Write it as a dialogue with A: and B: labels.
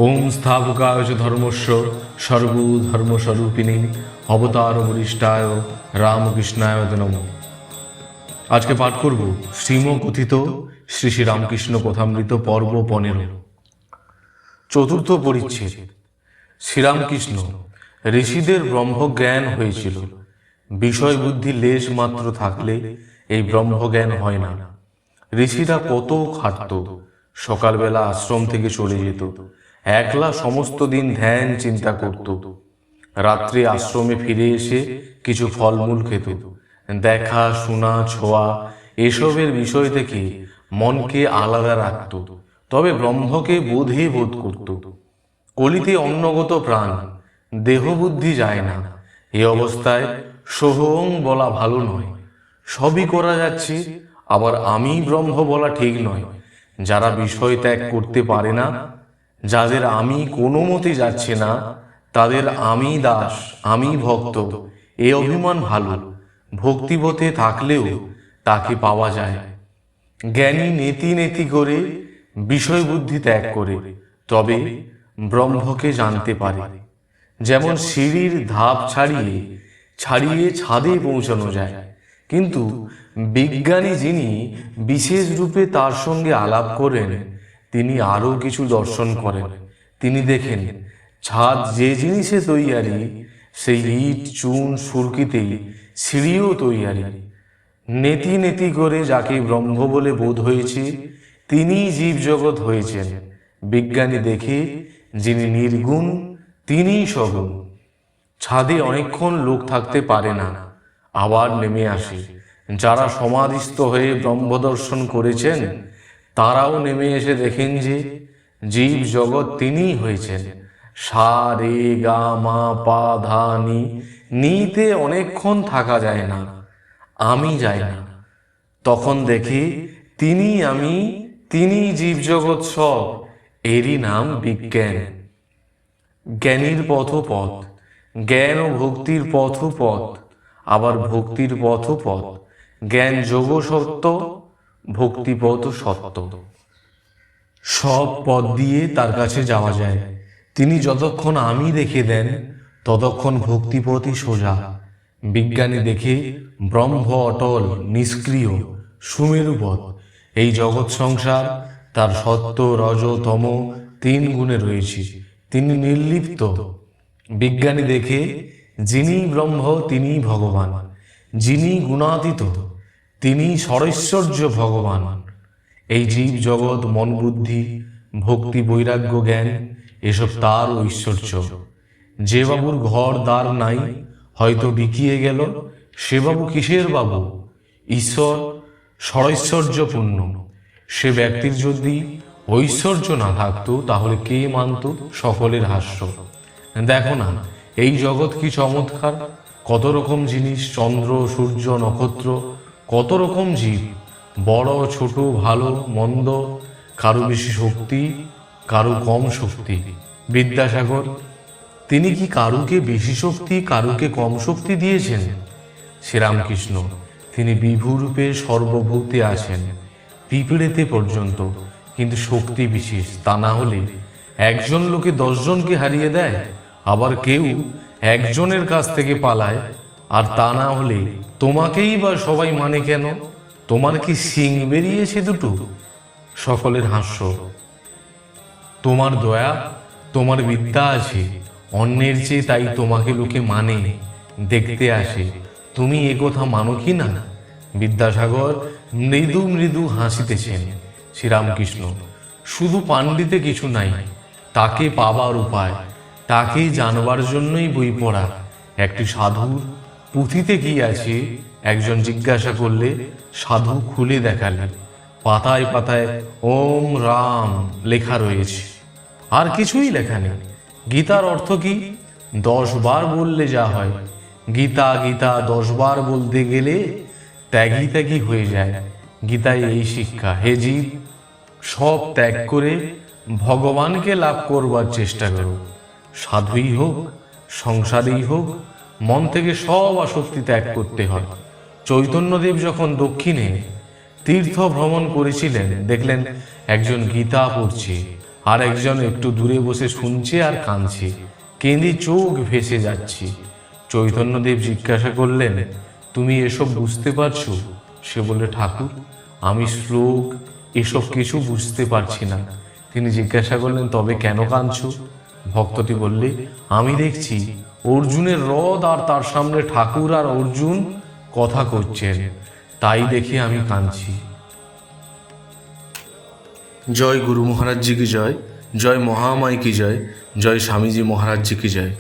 A: ওম স্থাপকায় চ ধর্মস্য সর্বধর্মস্বরূপিণী অবতার বরিষ্ঠায় রামকৃষ্ণায় নমঃ। আজকে পাঠ করব শ্রীমকথিত শ্রী শ্রী রামকৃষ্ণ কথামৃত পর্ব 15, চতুর্থ পরিচ্ছেদ। শ্রীরামকৃষ্ণ ঋষিদের ব্রহ্মজ্ঞান হয়েছিল। বিষয় বুদ্ধি লেশ মাত্র থাকলে এই ব্রহ্মজ্ঞান হয় না। ঋষিরা কত খাটত, সকালবেলা আশ্রম থেকে চলে যেত, একলা সমস্ত দিন ধ্যান চিন্তা করত, রাত্রে আশ্রমে ফিরে এসে কিছু ফলমূল খেত। দেখা শোনা ছোঁয়া এসবের বিষয় থেকে মনকে আলাদা রাখত, তবে ব্রহ্মকে বোধে বোধ করত। কলিতে অন্নগত প্রাণ, দেহ বুদ্ধি যায় না। এই অবস্থায় সোহং বলা ভালো নয়। সবই করা যাচ্ছে, আবার আমি ব্রহ্ম বলা ঠিক নয়। যারা বিষয় ত্যাগ করতে পারে না, যাদের আমি কোনো মতে যাচ্ছে না, তাদের আমি দাস, আমি ভক্ত এ অভিমান ভালো। ভক্তিপথে থাকলেও তাকে পাওয়া যায়। জ্ঞানী নেতি নেতি করে বিষয় বুদ্ধি ত্যাগ করে, তবে ব্রহ্মকে জানতে পারে। যেমন সিঁড়ির ধাপ ছাড়িয়ে ছাড়িয়ে ছাদে পৌঁছানো যায়, কিন্তু বিজ্ঞানী যিনি বিশেষ রূপে তার সঙ্গে আলাপ করেন, তিনি আরও কিছু দর্শন করেন। তিনি দেখেন ছাদ যে জিনিসে তৈয়ারি, সেই ইট চুন সুরকিতেই সিঁড়িও তৈয়ারি। নেতি নেতি করে যাকে ব্রহ্ম বলে বোধ হয়েছে, তিনিই জীবজগৎ হয়েছেন। বিজ্ঞানী দেখে যিনি নির্গুণ, তিনিই সগুণ। ছাদে অনেকক্ষণ লোক থাকতে পারে না, আবার নেমে আসে। যারা সমাধিস্থ হয়ে ব্রহ্মদর্শন করেছেন, তারাও নেমে এসে দেখেন যে জীব জগৎ তিনিই হয়েছেন। সা রে গা মা পা ধা নি, নিতে অনেকক্ষণ থাকা যায় না, আমি যাই না। তখন দেখি তিনি আমি, তিনি জীবজগৎ সব। এরই নাম বিজ্ঞান। জ্ঞানীর পথ পথ, জ্ঞান ও ভক্তির পথ পথ, আবার ভক্তির পথ পথ। জ্ঞান যোগ সত্য, ভক্তিপথ সত্য। সব পথ দিয়ে তার কাছে যাওয়া যায়। তিনি যতক্ষণ আমি রেখে দেন, ততক্ষণ ভক্তিপথই সোজা। বিজ্ঞানী দেখে ব্রহ্ম অটল, নিষ্ক্রিয়, সুমেরুবৎ। এই জগৎ সংসার তার সত্য রজ তম 3 গুণে রয়েছে। তিনি নির্লিপ্ত। বিজ্ঞানী দেখে যিনি ব্রহ্ম তিনিই ভগবান, যিনি গুণাতীত তিনি সরৈশ্বর্য ভগবান। এই জীব জগৎ মন বুদ্ধি ভক্তি বৈরাগ্য জ্ঞান এসব তার ঐশ্বর্য। যে বাবুর ঘর দ্বার নাই, হয়তো বিকিয়ে গেল, সে বাবু কিসের বাবু? ঈশ্বর সরৈশ্বর্যপূর্ণ। সে ব্যক্তির যদি ঐশ্বর্য না থাকতো, তাহলে কে মানত? সকলের হাস্য। দেখো না এই জগৎ কি চমৎকার, কত রকম জিনিস, চন্দ্র সূর্য নক্ষত্র, কত রকম জীব, বড় ছোট ভালো মন্দ, কারো বেশি শক্তি কারো কম শক্তি। বিদ্যাসাগর তিনি কি কারুকে বেশি শক্তি কারুকে কম শক্তি দিয়েছেন? শ্রীরামকৃষ্ণ তিনি বিভুরূপে সর্বভূতে আছেন, পিঁপড়েতে পর্যন্ত, কিন্তু শক্তি বিশেষ। তা না হলে একজন লোকে 10 জনকে হারিয়ে দেয়, আবার কেউ একজনের কাছ থেকে পালায়। আর তা না হলে তোমাকেই বা সবাই মানে কেন? তোমার কি শিং বেরিয়েছে দুটো? সকলের হাস্য। তোমার দয়া, তোমার বিদ্যা আছে অন্যের চেয়ে, তাই তোমাকে লোকে মানে, দেখতে আসে। তুমি এ কথা মানো কি না? বিদ্যাসাগর মৃদু মৃদু হাসিতেছেন। শ্রীরামকৃষ্ণ শুধু পাণ্ডিতে কিছু নাই, তাকে পাবার উপায়, তাকে জানবার জন্যই বই পড়া। একটি সাধুর পুঁথিতে কি আছে একজন জিজ্ঞাসা করলে সাধু খুলে দেখালেন। পাতায় পাতায় ওম রাম লেখা রয়েছে, আর কিছুই লেখা নেই। গীতার অর্থ কি? 10 বার বললে যা হয়। গীতা গীতা 10 বার বলতে গেলে ত্যাগী ত্যাগী হয়ে যায়। গীতায় এই শিক্ষা, হে জীব, সব ত্যাগ করে ভগবানকে লাভ করবার চেষ্টা করো। সাধুই হোক সংসারেই হোক, মন থেকে সব আসক্তি ত্যাগ করতে হয়। চৈতন্যদেব যখন দক্ষিণে তীর্থ ভ্রমণ করেছিলেন, দেখলেন একজন গীতা পড়ছে আর একজন একটু দূরে বসে শুনছে আর কাঁদছে, কেঁদে চোখ ভেসে যাচ্ছে। চৈতন্যদেব জিজ্ঞাসা করলেন, তুমি এসব বুঝতে পারছো? সে বললে, ঠাকুর, আমি শ্লোক এসব কিছু বুঝতে পারছি না। তিনি জিজ্ঞাসা করলেন, তবে কেন কাঁদছো? ভক্তটি বললে, আমি দেখছি অর্জুনের রথ আর তার সামনে ঠাকুর আর অর্জুন কথা করছেন, তাই দেখে আমি কাঁদছি। জয় গুরু মহারাজ জি কি জয়, জয় মহামাই কি জয়, জয় স্বামীজি মহারাজ জি কি জয়।